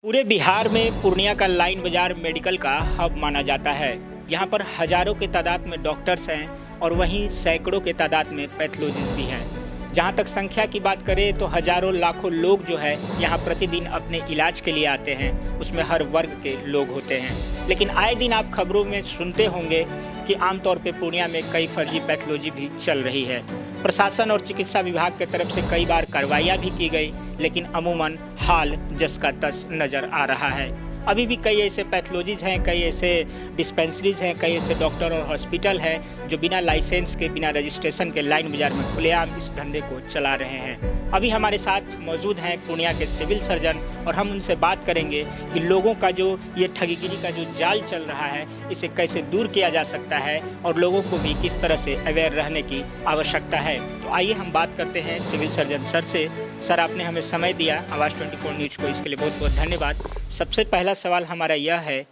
पूरे बिहार में पूर्णिया का लाइन बाजार मेडिकल का हब माना जाता है। यहाँ पर हजारों के तादाद में डॉक्टर्स हैं और वहीं सैकड़ों के तादाद में पैथोलॉजिस्ट भी हैं। जहाँ तक संख्या की बात करें तो हजारों लाखों लोग जो है यहाँ प्रतिदिन अपने इलाज के लिए आते हैं, उसमें हर वर्ग के लोग होते हैं। लेकिन आए दिन आप खबरों में सुनते होंगे कि आमतौर पे पूर्णिया में कई फर्जी पैथोलॉजी भी चल रही है। प्रशासन और चिकित्सा विभाग की तरफ से कई बार कार्रवाइयाँ भी की गई, लेकिन अमूमन हाल जस का तस नज़र आ रहा है। अभी भी कई ऐसे पैथोलॉजीज हैं, कई ऐसे डिस्पेंसरीज हैं, कई ऐसे डॉक्टर और हॉस्पिटल हैं जो बिना लाइसेंस के, बिना रजिस्ट्रेशन के लाइन बाजार में खुलेआम इस धंधे को चला रहे हैं। अभी हमारे साथ मौजूद हैं पूर्णिया के सिविल सर्जन और हम उनसे बात करेंगे कि लोगों का जो ये ठगीगिरी का जो जाल चल रहा है इसे कैसे दूर किया जा सकता है और लोगों को भी किस तरह से अवेयर रहने की आवश्यकता है। तो आइए हम बात करते हैं सिविल सर्जन सर से। सर, आपने हमें समय दिया आवाज़ 24 न्यूज़ को, इसके लिए बहुत बहुत धन्यवाद। सबसे पहला सवाल हमारा यह है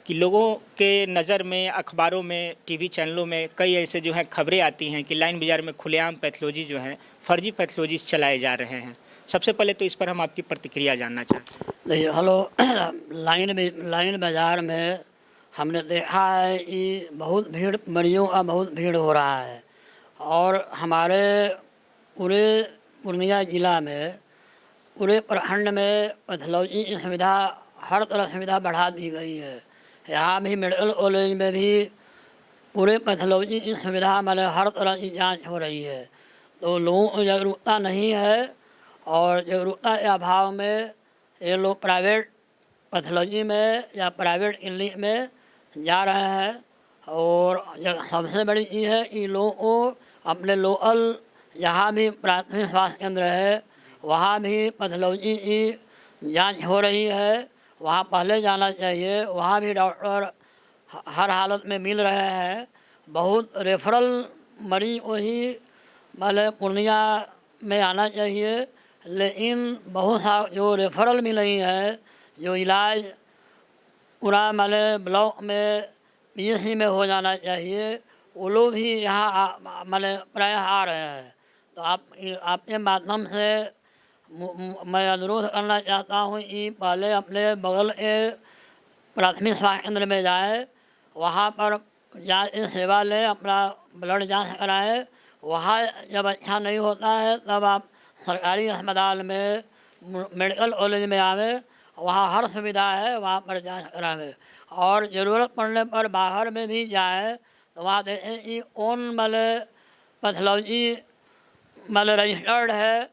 कि लोगों के नज़र में, अखबारों में, टीवी चैनलों में कई ऐसे जो है खबरें आती हैं कि लाइन बाज़ार में खुलेआम पैथोलॉजी जो है, फर्जी पैथोलॉजीज चलाए जा रहे हैं। सबसे पहले तो इस पर हम आपकी प्रतिक्रिया जानना चाहते हैं। देखिए, लाइन बाज़ार में हमने देखा है कि बहुत भीड़, मरीजों का बहुत भीड़ हो रहा है और हमारे पूरे पूर्णिया ज़िला में, पूरे प्रखंड में पैथोलॉजी की सुविधा, हर तरह सुविधा बढ़ा दी गई है। यहाँ भी मेडिकल कॉलेज में भी पूरे पैथोलॉजी की सुविधा, मतलब हर तरह की जांच हो रही है। तो लोगों को जागरूकता नहीं है और जागरूकता के अभाव में ये लोग प्राइवेट पैथोलॉजी में या प्राइवेट क्लिनिक में जा रहे हैं। और सबसे बड़ी चीज़ है कि लोगों को अपने लोकल, जहाँ भी प्राथमिक स्वास्थ्य केंद्र है वहाँ भी पैथोलॉजी की जांच हो रही है, वहाँ पहले जाना चाहिए। वहाँ भी डॉक्टर हर हालत में मिल रहे हैं। बहुत रेफरल मरीज को ही मतलब पूर्णिया में आना चाहिए, लेकिन बहुत सा जो रेफरल भी नहीं है, जो इलाज पूरा मतलब ब्लॉक में, पीएचसी में हो जाना चाहिए, वो लोग भी यहाँ मतलब प्रायः आ रहे हैं। तो आपके माध्यम से मैं अनुरोध करना चाहता हूँ कि पहले अपने बगल के प्राथमिक स्वास्थ्य केंद्र में जाए, वहाँ पर जांच सेवा लें, अपना ब्लड जांच कराएं। वहाँ जब अच्छा नहीं होता है तब आप सरकारी अस्पताल में, मेडिकल कॉलेज में आवें, वहाँ हर सुविधा है, वहाँ पर जांच करावें। और ज़रूरत पड़ने पर बाहर में भी जाए तो वहाँ देखें कि कौन मतलब पैथोलॉजी मतलब रजिस्टर्ड है,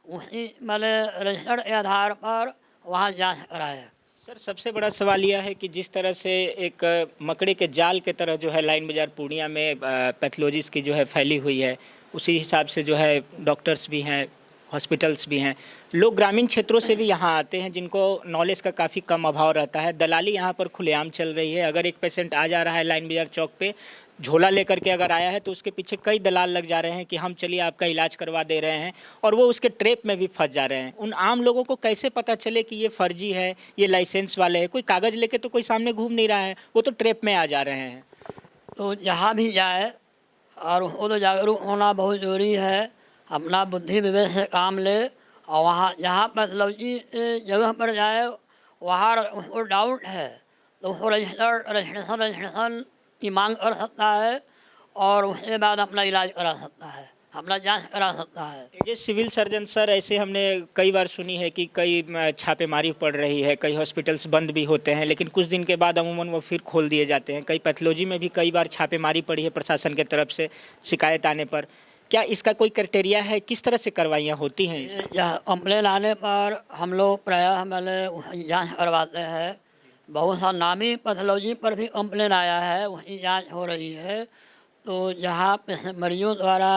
उसी मतलब रजिस्टर्ड के आधार पर वहाँ जांच कराएं। सर, सबसे बड़ा सवाल यह है कि जिस तरह से एक मकड़े के जाल के तरह जो है लाइन बाज़ार पूर्णिया में पैथोलॉजीज की जो है फैली हुई है, उसी हिसाब से जो है डॉक्टर्स भी हैं, हॉस्पिटल्स भी हैं। लोग ग्रामीण क्षेत्रों से भी यहाँ आते हैं जिनको नॉलेज का काफ़ी कम अभाव रहता है। दलाली यहाँ पर खुलेआम चल रही है। अगर एक पेशेंट आ जा रहा है लाइन बाज़ार चौक पे, झोला लेकर के अगर आया है तो उसके पीछे कई दलाल लग जा रहे हैं कि हम चलिए आपका इलाज करवा दे रहे हैं, और वो उसके ट्रैप में भी फंस जा रहे हैं। उन आम लोगों को कैसे पता चले कि ये फर्जी है, ये लाइसेंस वाले हैं? कोई कागज़ लेके तो कोई सामने घूम नहीं रहा है, वो तो ट्रैप में आ जा रहे हैं। तो जहाँ भी जाए और उसको तो जागरूक होना बहुत ज़रूरी है। अपना बुद्धि विवेक से काम ले और वहाँ जहाँ पैथोलॉजी जगह पर जाए, वहाँ उसको डाउट है तो उसको रजिस्ट्रेशन की मांग कर सकता है और उसके बाद अपना इलाज करा सकता है, अपना जांच करा सकता है। ये सिविल सर्जन सर, ऐसे हमने कई बार सुनी है कि कई छापेमारी पड़ रही है, कई हॉस्पिटल्स बंद भी होते हैं, लेकिन कुछ दिन के बाद अमूमन वो फिर खोल दिए जाते हैं। कई पैथोलॉजी में भी कई बार छापेमारी पड़ी है प्रशासन की तरफ से शिकायत आने पर। क्या इसका कोई क्राइटेरिया है? किस तरह से कार्रवाइयाँ होती हैं? यह कंप्लेन आने पर हम लोग प्रायः मतलब जांच करवाते हैं। बहुत सा नामी पैथोलॉजी पर भी कंप्लेन आया है, वही जांच हो रही है। तो जहाँ पे मरीजों द्वारा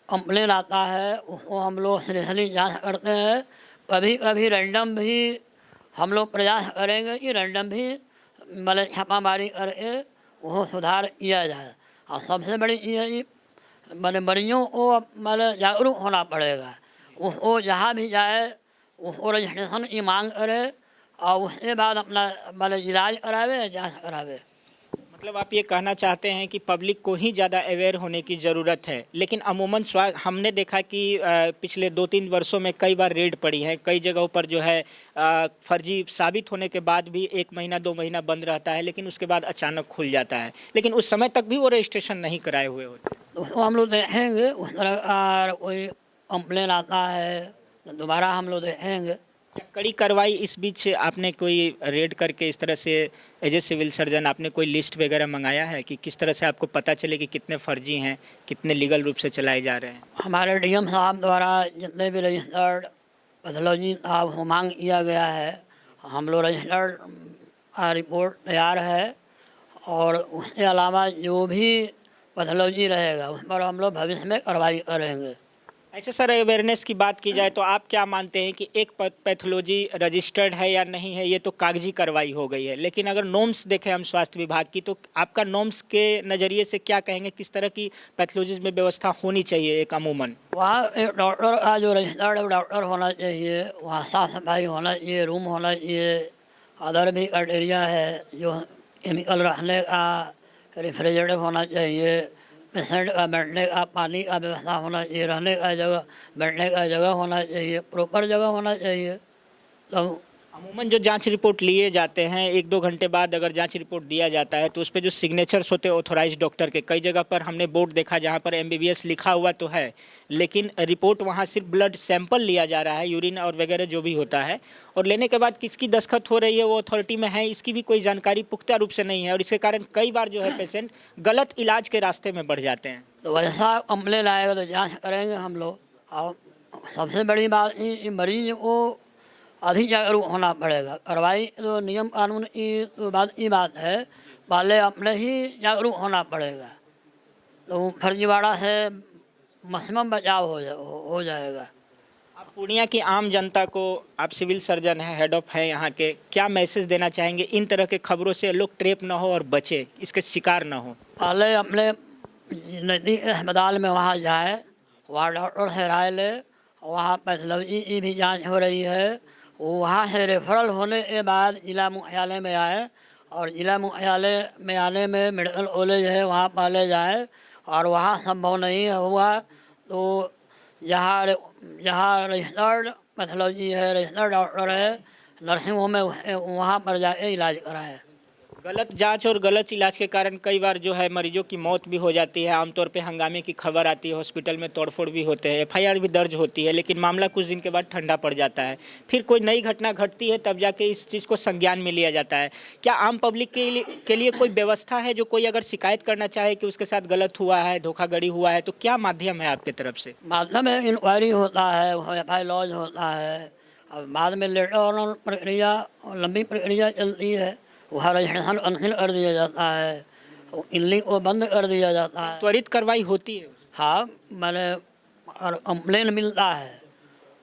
कंप्लेन आता है उसको हम लोग सीरियसली जांच करते हैं। कभी कभी रैंडम भी हम लोग प्रयास करेंगे कि रैंडम भी मतलब छापामारी करके वो सुधार किया जाए। और सबसे बड़ी चीज़ है कि मतलब मरीजों को मतलब जागरूक होना पड़ेगा। वो जहाँ भी जाए उसको रजिस्ट्रेशन की मांग करे और उसके बाद अपना मतलब इलाज करावे, जांच करावे। मतलब आप ये कहना चाहते हैं कि पब्लिक को ही ज़्यादा अवेयर होने की ज़रूरत है, लेकिन अमूमन हमने देखा कि पिछले 2-3 वर्षों में कई बार रेड पड़ी है, कई जगहों पर जो है फर्जी साबित होने के बाद भी 1 महीना 2 महीना बंद रहता है, लेकिन उसके बाद अचानक खुल जाता है, लेकिन उस समय तक भी वो रजिस्ट्रेशन नहीं कराए हुए होते। तो उसको हम लोग देखेंगे, उस तरह का कोई कंप्लेन आता है तो दोबारा हम लोग देखेंगे। क्या कड़ी कार्रवाई इस बीच आपने कोई रेड करके इस तरह से एज ए सिविल सर्जन आपने कोई लिस्ट वगैरह मंगाया है कि किस तरह से आपको पता चले कि कितने फर्जी हैं, कितने लीगल रूप से चलाए जा रहे हैं? हमारे डीएम साहब द्वारा जितने भी रजिस्टर्ड पैथोलॉजी साहब को मांग किया गया है, हम लोग रजिस्टर्ड रिपोर्ट तैयार है, और उसके अलावा जो भी पैथोलॉजी रहेगा उस पर हम लोग भविष्य में कार्रवाई करेंगे। ऐसे सर अवेयरनेस की बात की जाए तो आप क्या मानते हैं कि एक पैथोलॉजी रजिस्टर्ड है या नहीं है, ये तो कागजी कार्रवाई हो गई है, लेकिन अगर नॉर्म्स देखें हम स्वास्थ्य विभाग की, तो आपका नॉर्म्स के नज़रिए से क्या कहेंगे, किस तरह की पैथोलॉजीज में व्यवस्था होनी चाहिए एक अमूमन? वहाँ एक डॉक्टर का जो रजिस्टर्ड डॉक्टर होना चाहिए, वहाँ साफ सफाई होना चाहिए, रूम होना चाहिए, अदर भी क्राइटेरिया है जो केमिकल रखने का, रेफ्रिजरेटर होना चाहिए, पेशेंट का बैठने का पानी का व्यवस्था होना चाहिए, रहने का जगह बैठने का जगह होना चाहिए, प्रॉपर जगह होना चाहिए। तब अमूमन जो जांच रिपोर्ट लिए जाते हैं 1-2 घंटे बाद अगर जांच रिपोर्ट दिया जाता है तो उस पर जो सिग्नेचर्स होते हैं ऑथोराइज डॉक्टर के, कई जगह पर हमने बोर्ड देखा जहां पर एमबीबीएस लिखा हुआ तो है, लेकिन रिपोर्ट वहां सिर्फ ब्लड सैंपल लिया जा रहा है, यूरिन और वगैरह जो भी होता है, और लेने के बाद किसकी दस्तखत हो रही है वो अथॉरिटी में है, इसकी भी कोई जानकारी पुख्ता रूप से नहीं है, और इसके कारण कई बार जो है पेशेंट गलत इलाज के रास्ते में बढ़ जाते हैं। तो वैसा कंप्लेन आएगा तो जांच करेंगे हम लोग। और सबसे बड़ी बात ये मरीज को अधिक जागरूक होना पड़ेगा। कार्रवाई तो नियम कानून की तो बात है, पहले अपने ही जागरूक होना पड़ेगा, तो फर्जीवाड़ा से मैक्सिमम बचाव हो जाएगा। आप पूर्णिया की आम जनता को, आप सिविल सर्जन हैं, हेड ऑफ हैं यहाँ के, क्या मैसेज देना चाहेंगे इन तरह के खबरों से लोग ट्रेप ना हो और बचे, इसके शिकार ना हो? पहले अपने नज़दीक अस्पताल में वहाँ जाए, वहाँ डॉक्टर से राय ले, वहाँ पैथोलॉजी की भी जांच हो रही है, वहाँ से रेफरल होने के बाद जिला मुख्यालय में आए, और जिला मुख्यालय में आने में मेडिकल कॉलेज है वहाँ पहले जाए, और वहाँ संभव नहीं हुआ तो जहाँ रजिस्टर्ड पैथोलॉजी है, रजिस्टर्ड डॉक्टर है, नर्सिंग होम में वहाँ पर जाके इलाज कराए। गलत जांच और गलत इलाज के कारण कई बार जो है मरीजों की मौत भी हो जाती है, आमतौर पे हंगामे की खबर आती है, हॉस्पिटल में तोड़फोड़ भी होते हैं, एफआईआर भी दर्ज होती है, लेकिन मामला कुछ दिन के बाद ठंडा पड़ जाता है, फिर कोई नई घटना घटती है तब जाके इस चीज़ को संज्ञान में लिया जाता है। क्या आम पब्लिक के लिए कोई व्यवस्था है, जो कोई अगर शिकायत करना चाहे कि उसके साथ गलत हुआ है, धोखाधड़ी हुआ है, तो क्या माध्यम है आपके तरफ से? माध्यम में इंक्वायरी होता है, एफआईआर लॉज होता है, और बाद में लेटर और प्रक्रिया, लंबी प्रक्रिया चलती है, वहाँ रजिस्ट्रेशन कैंसिल कर दिया जाता है, इनलिंक को बंद कर दिया जाता है। त्वरित कार्रवाई होती है? हाँ, मैंने और कंप्लेन मिलता है,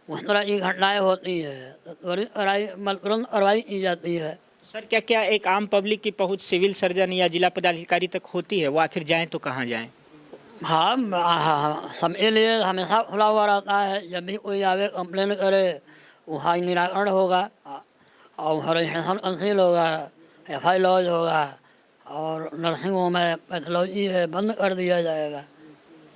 उस तरह की घटनाएं होती है तो त्वरित तुरंत कार्रवाई की जाती है। सर, क्या क्या एक आम पब्लिक की पहुंच सिविल सर्जन या जिला पदाधिकारी तक होती है? वो आखिर जाएं तो कहाँ जाएं? हाँ, सबके लिए हमेशा खुला हुआ रहता है, जब भी कोई आवे कंप्लेन करे वहाँ निराकरण होगा, और रजिस्ट्रेशन कैंसिल होगा, एफआईआर लॉज होगा, और नर्सिंग होम है, पैथोलॉजी है, बंद कर दिया जाएगा।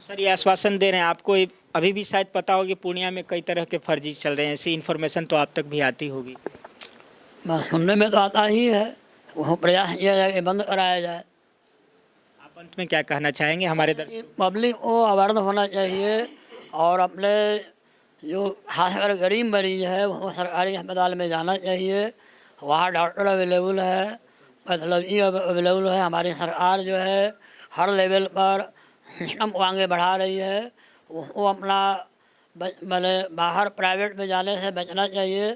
सर, ये आश्वासन दे रहे हैं, आपको अभी भी शायद पता हो कि पूर्णिया में कई तरह के फर्जी चल रहे हैं, ऐसी इन्फॉर्मेशन तो आप तक भी आती होगी? सुनने में तो आता ही है, वो प्रयास किया जाए कि बंद कराया जाए। आप अंत में क्या कहना चाहेंगे हमारे दर्शक? पब्लिक को अवेयर होना चाहिए, और अपने जो खासकर गरीब मरीज है वो सरकारी अस्पताल में जाना चाहिए, वहाँ डॉक्टर अवेलेबल है, पैथोलॉजी अवेलेबल है। हमारी सरकार जो है हर लेवल पर सिस्टम को आगे बढ़ा रही है, वो अपना मैंने बाहर प्राइवेट में जाने से बचना चाहिए।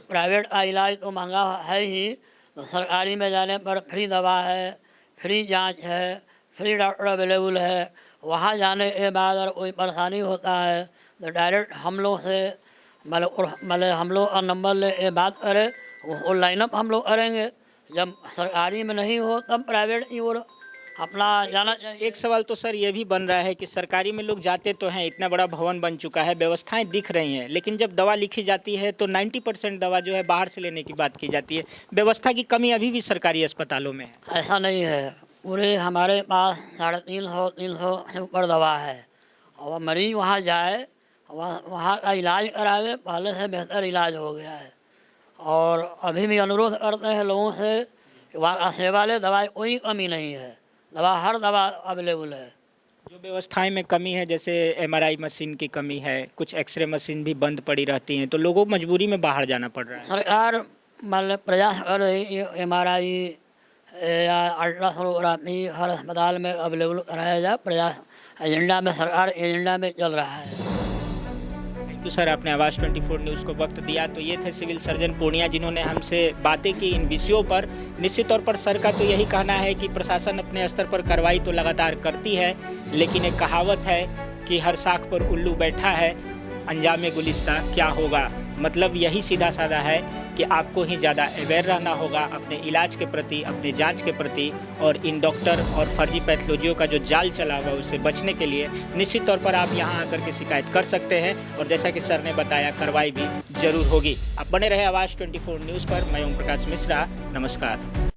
प्राइवेट का इलाज तो महंगा है ही, तो सरकारी में जाने पर फ्री दवा है, फ्री जांच है, फ्री डॉक्टर अवेलेबल है। वहाँ जाने के बाद अगर कोई परेशानी होता है तो डायरेक्ट हम लोग से मतलब हम लोग का नंबर ले बात करें, वो लाइनअप हम लोग करेंगे। जब सरकारी में नहीं हो तब प्राइवेट की ओर अपना जाना चाहिए। एक सवाल तो सर ये भी बन रहा है कि सरकारी में लोग जाते तो हैं, इतना बड़ा भवन बन चुका है, व्यवस्थाएं दिख रही हैं, लेकिन जब दवा लिखी जाती है तो 90% दवा जो है बाहर से लेने की बात की जाती है। व्यवस्था की कमी अभी भी सरकारी अस्पतालों में है? ऐसा नहीं है, पूरे हमारे पास 350 से ऊपर दवा है और मरीज वहाँ जाए, वहाँ का इलाज करावे, पहले से बेहतर इलाज हो गया है। और अभी भी अनुरोध करते हैं लोगों से कि वहाँ सेवा ले, दवाई कोई कमी नहीं है, हर दवा अवेलेबल है। जो व्यवस्थाएं में कमी है, जैसे एमआरआई मशीन की कमी है, कुछ एक्सरे मशीन भी बंद पड़ी रहती हैं, तो लोगों को मजबूरी में बाहर जाना पड़ रहा है। सरकार मतलब प्रयास कर रही है MRI या अल्ट्रासोनोग्राफी हर अस्पताल में अवेलेबल कराया जाए, प्रयास एजेंडा में, सरकार एजेंडा में चल रहा है। थैंक यू सर, आपने आवाज़ 24 न्यूज़ को वक्त दिया। तो ये थे सिविल सर्जन पूर्णिया, जिन्होंने हमसे बातें की इन विषयों पर। निश्चित तौर पर सर का तो यही कहना है कि प्रशासन अपने स्तर पर कार्रवाई तो लगातार करती है, लेकिन एक कहावत है कि हर साख पर उल्लू बैठा है, अंजामे गुलिस्ता क्या होगा। मतलब यही सीधा साधा है कि आपको ही ज़्यादा अवेयर रहना होगा अपने इलाज के प्रति, अपने जांच के प्रति, और इन डॉक्टर और फर्जी पैथोलॉजियों का जो जाल चला हुआ उससे बचने के लिए निश्चित तौर पर आप यहाँ आकर के शिकायत कर सकते हैं। और जैसा कि सर ने बताया, कार्रवाई भी जरूर होगी। आप बने रहे आवाज़ 24 न्यूज़ पर। मैं ओम प्रकाश मिश्रा, नमस्कार।